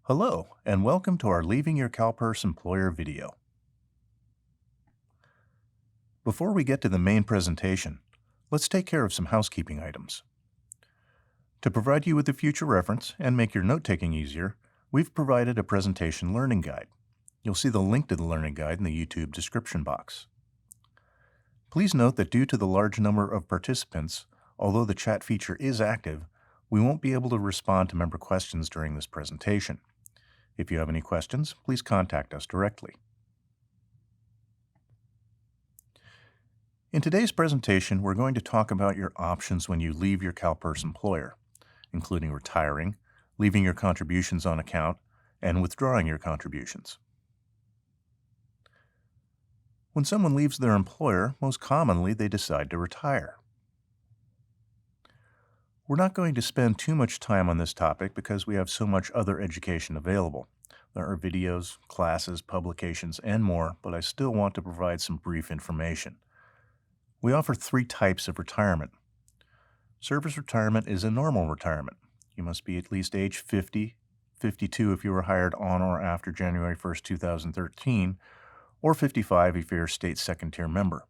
Hello, and welcome to our Leaving Your CalPERS Employer video. Before we get to the main presentation, let's take care of some housekeeping items. To provide you with a future reference and make your note-taking easier, we've provided a presentation learning guide. You'll see the link to the learning guide in the YouTube description box. Please note that due to the large number of participants, although the chat feature is active, we won't be able to respond to member questions during this presentation. If you have any questions, please contact us directly. In today's presentation, we're going to talk about your options when you leave your CalPERS employer, including retiring, leaving your contributions on account, and withdrawing your contributions. When someone leaves their employer, most commonly they decide to retire. We're not going to spend too much time on this topic because we have so much other education available. There are videos, classes, publications, and more, but I still want to provide some brief information. We offer three types of retirement. Service retirement is a normal retirement. You must be at least age 50, 52 if you were hired on or after January 1st, 2013, or 55 if you're a state second-tier member.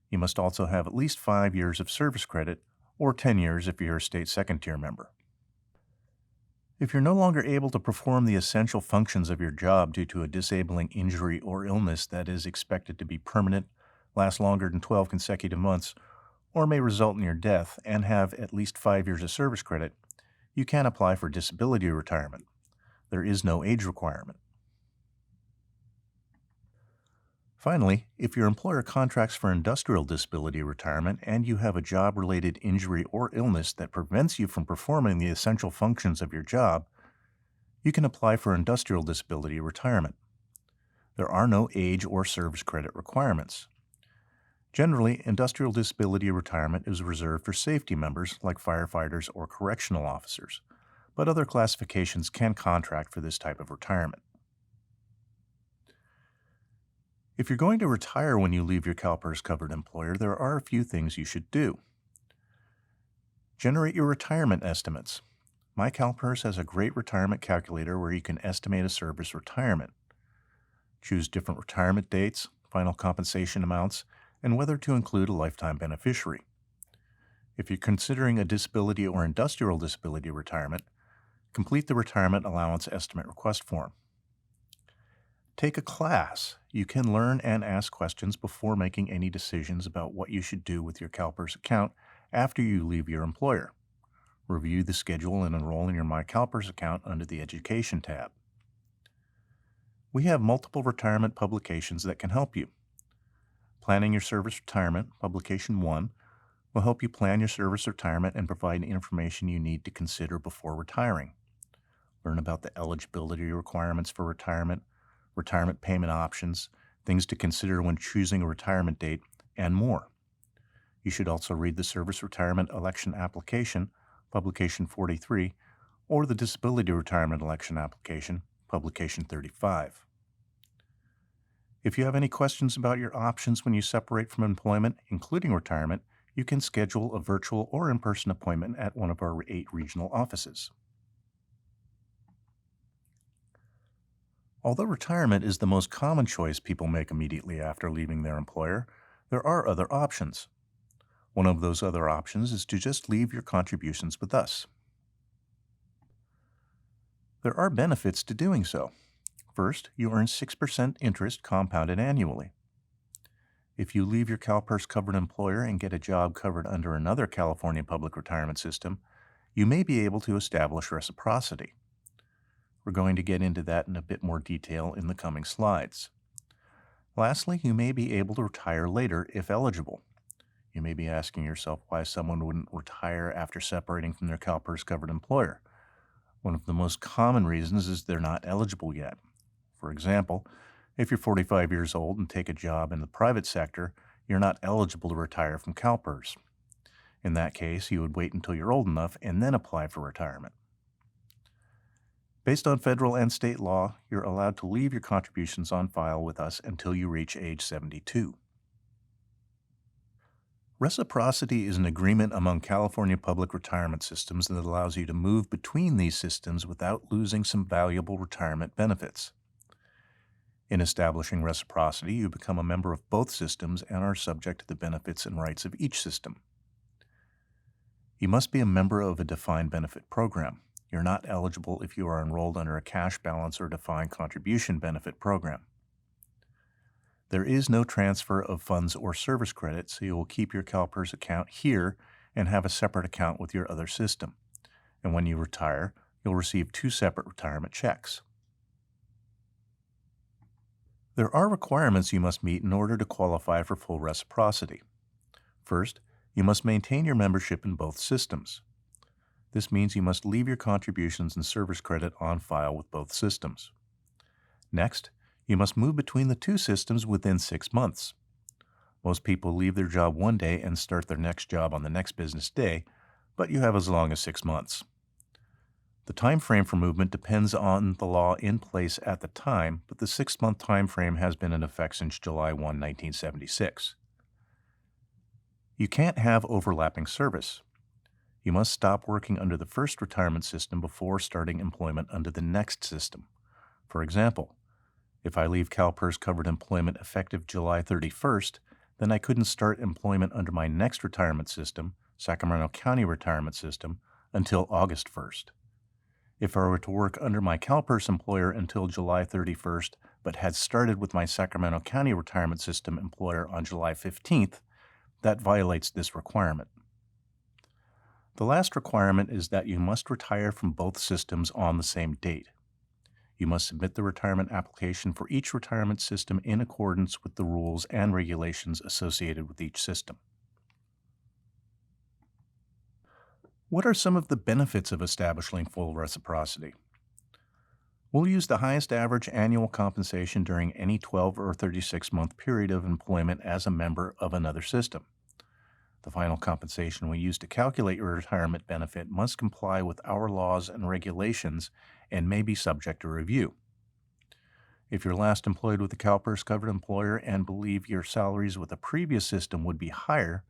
You must also have at least 5 years of service credit, or 10 years if you're a state second-tier member. If you're no longer able to perform the essential functions of your job due to a disabling injury or illness that is expected to be permanent, last longer than 12 consecutive months, or may result in your death and have at least 5 years of service credit, you can apply for disability retirement. There is no age requirement. Finally, if your employer contracts for industrial disability retirement and you have a job-related injury or illness that prevents you from performing the essential functions of your job, you can apply for industrial disability retirement. There are no age or service credit requirements. Generally, industrial disability retirement is reserved for safety members like firefighters or correctional officers, but other classifications can contract for this type of retirement. If you're going to retire when you leave your CalPERS-covered employer, there are a few things you should do. Generate your retirement estimates. My CalPERS has a great retirement calculator where you can estimate a service retirement. Choose different retirement dates, final compensation amounts, and whether to include a lifetime beneficiary. If you're considering a disability or industrial disability retirement, complete the retirement allowance estimate request form. Take a class. You can learn and ask questions before making any decisions about what you should do with your CalPERS account after you leave your employer. Review the schedule and enroll in your My CalPERS account under the Education tab. We have multiple retirement publications that can help you. Planning Your Service Retirement, Publication 1, will help you plan your service retirement and provide information you need to consider before retiring. Learn about the eligibility requirements for retirement payment options, things to consider when choosing a retirement date, and more. You should also read the Service Retirement Election Application, Publication 43, or the Disability Retirement Election Application, Publication 35. If you have any questions about your options when you separate from employment, including retirement, you can schedule a virtual or in-person appointment at one of our 8 regional offices. Although retirement is the most common choice people make immediately after leaving their employer, there are other options. One of those other options is to just leave your contributions with us. There are benefits to doing so. First, you earn 6% interest compounded annually. If you leave your CalPERS-covered employer and get a job covered under another California public retirement system, you may be able to establish reciprocity. We're going to get into that in a bit more detail in the coming slides. Lastly, you may be able to retire later if eligible. You may be asking yourself why someone wouldn't retire after separating from their CalPERS-covered employer. One of the most common reasons is they're not eligible yet. For example, if you're 45 years old and take a job in the private sector, you're not eligible to retire from CalPERS. In that case, you would wait until you're old enough and then apply for retirement. Based on federal and state law, you're allowed to leave your contributions on file with us until you reach age 72. Reciprocity is an agreement among California public retirement systems that allows you to move between these systems without losing some valuable retirement benefits. In establishing reciprocity, you become a member of both systems and are subject to the benefits and rights of each system. You must be a member of a defined benefit program. You're not eligible if you are enrolled under a cash balance or defined contribution benefit program. There is no transfer of funds or service credit, so you will keep your CalPERS account here and have a separate account with your other system. And when you retire, you'll receive 2 separate retirement checks. There are requirements you must meet in order to qualify for full reciprocity. First, you must maintain your membership in both systems. This means you must leave your contributions and service credit on file with both systems. Next, you must move between the 2 systems within 6 months. Most people leave their job one day and start their next job on the next business day, but you have as long as 6 months. The time frame for movement depends on the law in place at the time, but the 6-month time frame has been in effect since July 1, 1976. You can't have overlapping service. You must stop working under the first retirement system before starting employment under the next system. For example, if I leave CalPERS-covered employment effective July 31st, then I couldn't start employment under my next retirement system, Sacramento County Retirement System, until August 1st. If I were to work under my CalPERS employer until July 31st, but had started with my Sacramento County Retirement System employer on July 15th, that violates this requirement. The last requirement is that you must retire from both systems on the same date. You must submit the retirement application for each retirement system in accordance with the rules and regulations associated with each system. What are some of the benefits of establishing full reciprocity? We'll use the highest average annual compensation during any 12 or 36-month period of employment as a member of another system. The final compensation we use to calculate your retirement benefit must comply with our laws and regulations and may be subject to review. If you're last employed with a CalPERS-covered employer and believe your salaries with a previous system would be higher,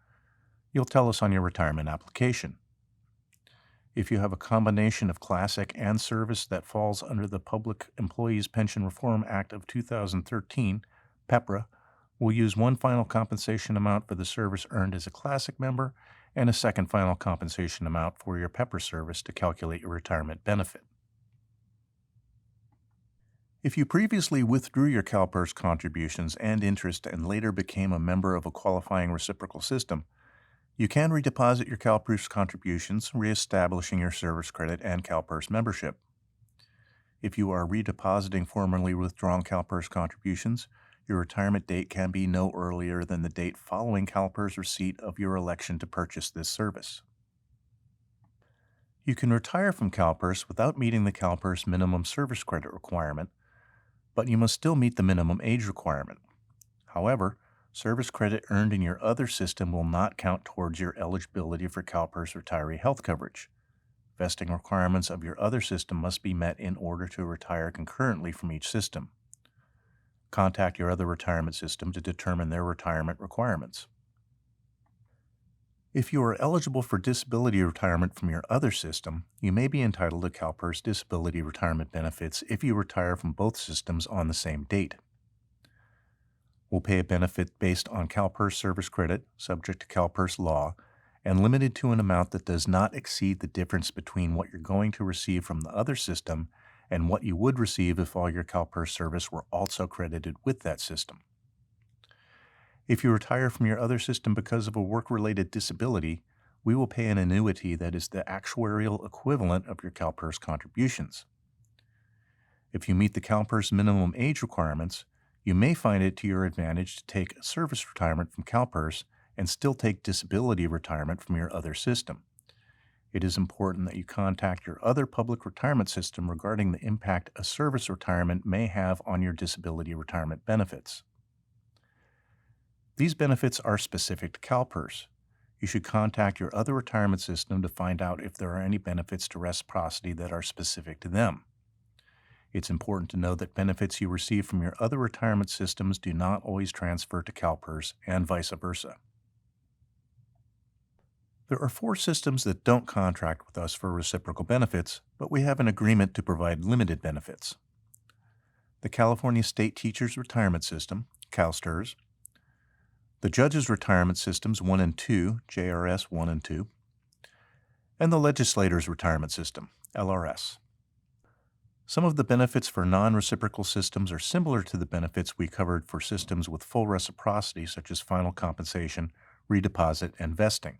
you'll tell us on your retirement application. If you have a combination of classic and service that falls under the Public Employees Pension Reform Act of 2013, PEPRA, we'll use one final compensation amount for the service earned as a classic member and a second final compensation amount for your PEPRA service to calculate your retirement benefit. If you previously withdrew your CalPERS contributions and interest and later became a member of a qualifying reciprocal system, you can redeposit your CalPERS contributions, reestablishing your service credit and CalPERS membership. If you are redepositing formerly withdrawn CalPERS contributions, your retirement date can be no earlier than the date following CalPERS receipt of your election to purchase this service. You can retire from CalPERS without meeting the CalPERS minimum service credit requirement, but you must still meet the minimum age requirement. However, service credit earned in your other system will not count towards your eligibility for CalPERS retiree health coverage. Vesting requirements of your other system must be met in order to retire concurrently from each system. Contact your other retirement system to determine their retirement requirements. If you are eligible for disability retirement from your other system, you may be entitled to CalPERS disability retirement benefits if you retire from both systems on the same date. We'll pay a benefit based on CalPERS service credit, subject to CalPERS law, and limited to an amount that does not exceed the difference between what you're going to receive from the other system and what you would receive if all your CalPERS service were also credited with that system. If you retire from your other system because of a work-related disability, we will pay an annuity that is the actuarial equivalent of your CalPERS contributions. If you meet the CalPERS minimum age requirements, you may find it to your advantage to take a service retirement from CalPERS and still take disability retirement from your other system. It is important that you contact your other public retirement system regarding the impact a service retirement may have on your disability retirement benefits. These benefits are specific to CalPERS. You should contact your other retirement system to find out if there are any benefits to reciprocity that are specific to them. It's important to know that benefits you receive from your other retirement systems do not always transfer to CalPERS and vice versa. There are 4 systems that don't contract with us for reciprocal benefits, but we have an agreement to provide limited benefits. The California State Teachers Retirement System, CalSTRS, the Judges Retirement Systems 1 and 2, JRS 1 and 2, and the Legislators Retirement System, LRS. Some of the benefits for non-reciprocal systems are similar to the benefits we covered for systems with full reciprocity, such as final compensation, redeposit, and vesting.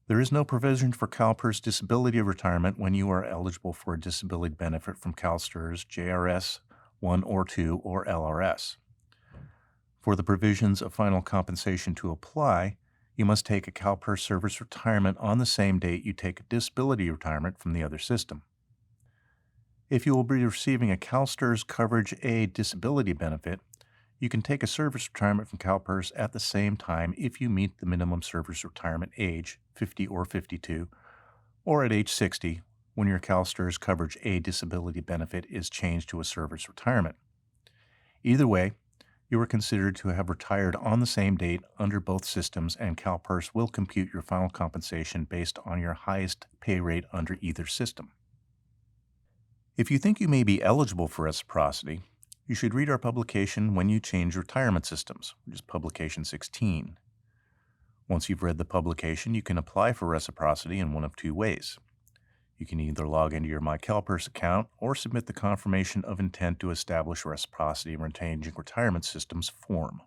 There is no provision for CalPERS disability retirement when you are eligible for a disability benefit from CalSTRS, JRS 1 or 2, or LRS. For the provisions of final compensation to apply, you must take a CalPERS service retirement on the same date you take a disability retirement from the other system. If you will be receiving a CalSTRS Coverage A disability benefit, you can take a service retirement from CalPERS at the same time if you meet the minimum service retirement age, 50 or 52, or at age 60 when your CalSTRS Coverage A disability benefit is changed to a service retirement. Either way, you are considered to have retired on the same date under both systems, and CalPERS will compute your final compensation based on your highest pay rate under either system. If you think you may be eligible for reciprocity, you should read our publication When You Change Retirement Systems, which is publication 16. Once you've read the publication, you can apply for reciprocity in one of 2 ways. You can either log into your MyCalPERS account or submit the Confirmation of Intent to Establish Reciprocity in Changing Retirement Systems form.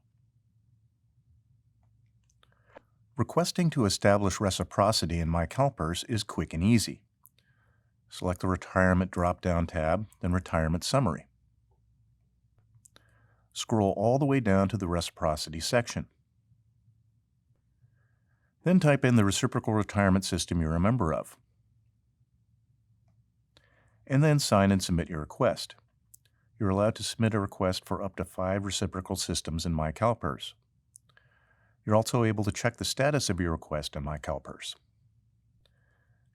Requesting to establish reciprocity in MyCalPERS is quick and easy. Select the Retirement drop-down tab, then Retirement Summary. Scroll all the way down to the Reciprocity section. Then type in the reciprocal retirement system you're a member of. And then sign and submit your request. You're allowed to submit a request for up to 5 reciprocal systems in MyCalPERS. You're also able to check the status of your request in MyCalPERS.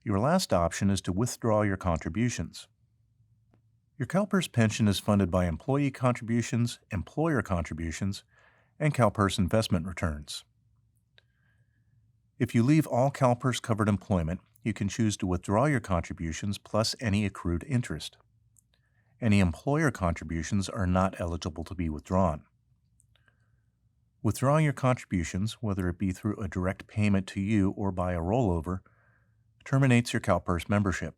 Your last option is to withdraw your contributions. Your CalPERS pension is funded by employee contributions, employer contributions, and CalPERS investment returns. If you leave all CalPERS-covered employment, you can choose to withdraw your contributions plus any accrued interest. Any employer contributions are not eligible to be withdrawn. Withdrawing your contributions, whether it be through a direct payment to you or by a rollover, terminates your CalPERS membership.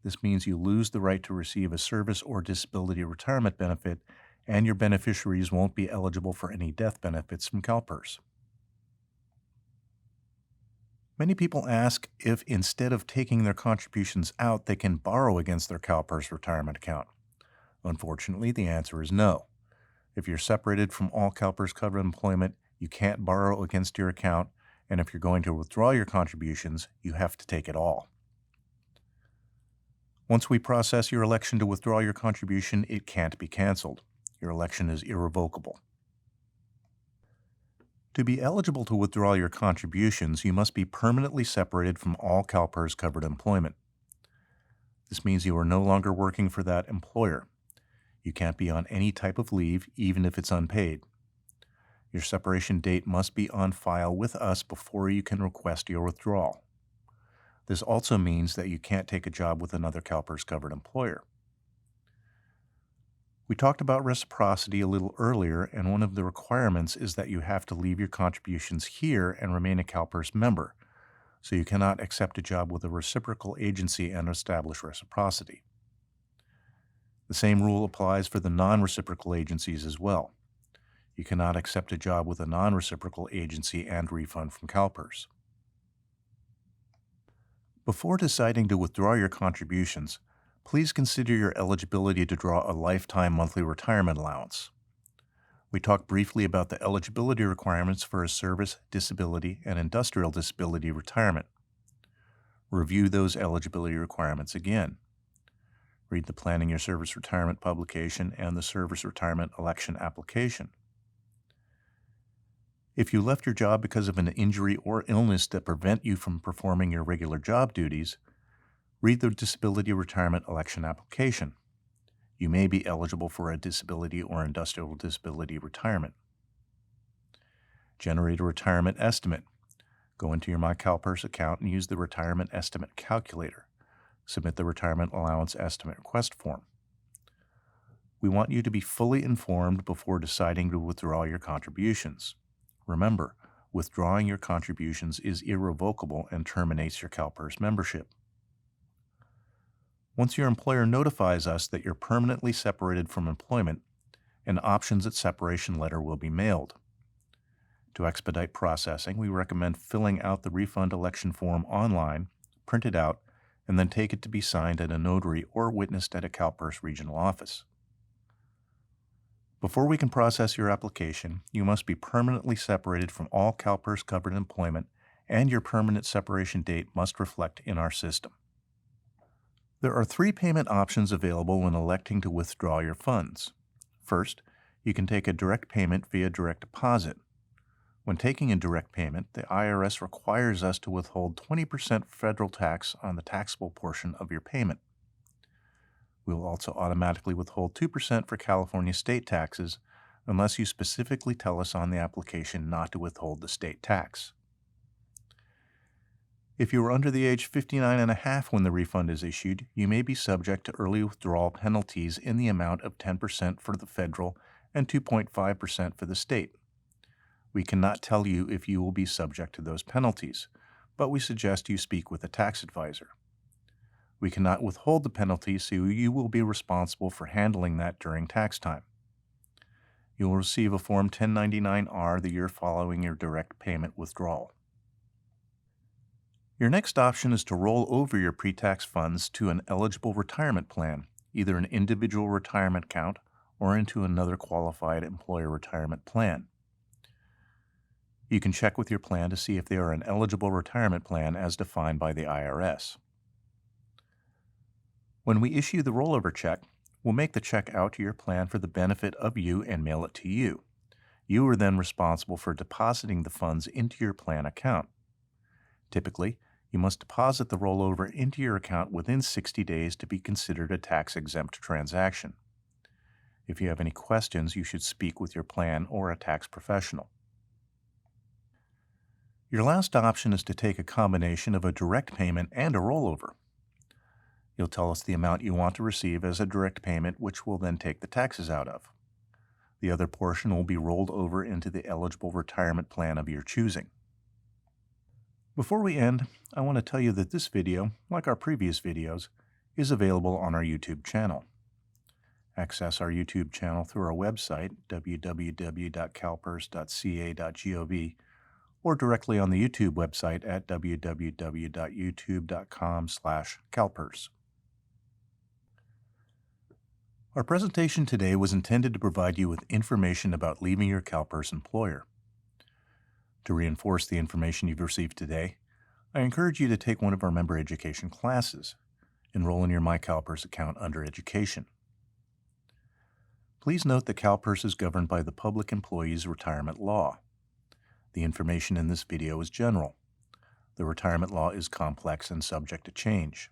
This means you lose the right to receive a service or disability retirement benefit, and your beneficiaries won't be eligible for any death benefits from CalPERS. Many people ask if instead of taking their contributions out, they can borrow against their CalPERS retirement account. Unfortunately, the answer is no. If you're separated from all CalPERS-covered employment, you can't borrow against your account, and if you're going to withdraw your contributions, you have to take it all. Once we process your election to withdraw your contribution, it can't be canceled. Your election is irrevocable. To be eligible to withdraw your contributions, you must be permanently separated from all CalPERS-covered employment. This means you are no longer working for that employer. You can't be on any type of leave, even if it's unpaid. Your separation date must be on file with us before you can request your withdrawal. This also means that you can't take a job with another CalPERS-covered employer. We talked about reciprocity a little earlier, and one of the requirements is that you have to leave your contributions here and remain a CalPERS member, so you cannot accept a job with a reciprocal agency and establish reciprocity. The same rule applies for the non-reciprocal agencies as well. You cannot accept a job with a non-reciprocal agency and refund from CalPERS. Before deciding to withdraw your contributions, please consider your eligibility to draw a lifetime monthly retirement allowance. We talked briefly about the eligibility requirements for a service, disability, and industrial disability retirement. Review those eligibility requirements again. Read the Planning Your Service Retirement publication and the Service Retirement Election application. If you left your job because of an injury or illness that prevent you from performing your regular job duties, read the Disability Retirement Election application. You may be eligible for a disability or industrial disability retirement. Generate a retirement estimate. Go into your CalPERS account and use the Retirement Estimate Calculator. Submit the Retirement Allowance Estimate Request form. We want you to be fully informed before deciding to withdraw your contributions. Remember, withdrawing your contributions is irrevocable and terminates your CalPERS membership. Once your employer notifies us that you're permanently separated from employment, an options at separation letter will be mailed. To expedite processing, we recommend filling out the refund election form online, print it out, and then take it to be signed at a notary or witnessed at a CalPERS regional office. Before we can process your application, you must be permanently separated from all CalPERS-covered employment, and your permanent separation date must reflect in our system. There are 3 payment options available when electing to withdraw your funds. First, you can take a direct payment via direct deposit. When taking a direct payment, the IRS requires us to withhold 20% federal tax on the taxable portion of your payment. We will also automatically withhold 2% for California state taxes unless you specifically tell us on the application not to withhold the state tax. If you are under the age 59 and a half when the refund is issued, you may be subject to early withdrawal penalties in the amount of 10% for the federal and 2.5% for the state. We cannot tell you if you will be subject to those penalties, but we suggest you speak with a tax advisor. We cannot withhold the penalty, so you will be responsible for handling that during tax time. You will receive a Form 1099-R the year following your direct payment withdrawal. Your next option is to roll over your pre-tax funds to an eligible retirement plan, either an individual retirement account or into another qualified employer retirement plan. You can check with your plan to see if they are an eligible retirement plan as defined by the IRS. When we issue the rollover check, we'll make the check out to your plan for the benefit of you and mail it to you. You are then responsible for depositing the funds into your plan account. Typically, you must deposit the rollover into your account within 60 days to be considered a tax-exempt transaction. If you have any questions, you should speak with your plan or a tax professional. Your last option is to take a combination of a direct payment and a rollover. You'll tell us the amount you want to receive as a direct payment, which we'll then take the taxes out of. The other portion will be rolled over into the eligible retirement plan of your choosing. Before we end, I want to tell you that this video, like our previous videos, is available on our YouTube channel. Access our YouTube channel through our website, www.calpers.ca.gov, or directly on the YouTube website at www.youtube.com/calpers. Our presentation today was intended to provide you with information about leaving your CalPERS employer. To reinforce the information you've received today, I encourage you to take one of our member education classes. Enroll in your CalPERS account under Education. Please note that CalPERS is governed by the Public Employees Retirement Law. The information in this video is general. The retirement law is complex and subject to change.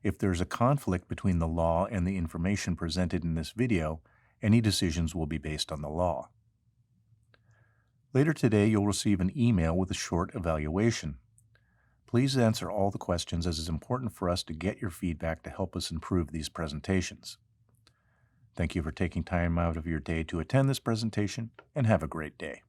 If there is a conflict between the law and the information presented in this video, any decisions will be based on the law. Later today, you'll receive an email with a short evaluation. Please answer all the questions, as it's important for us to get your feedback to help us improve these presentations. Thank you for taking time out of your day to attend this presentation, and have a great day.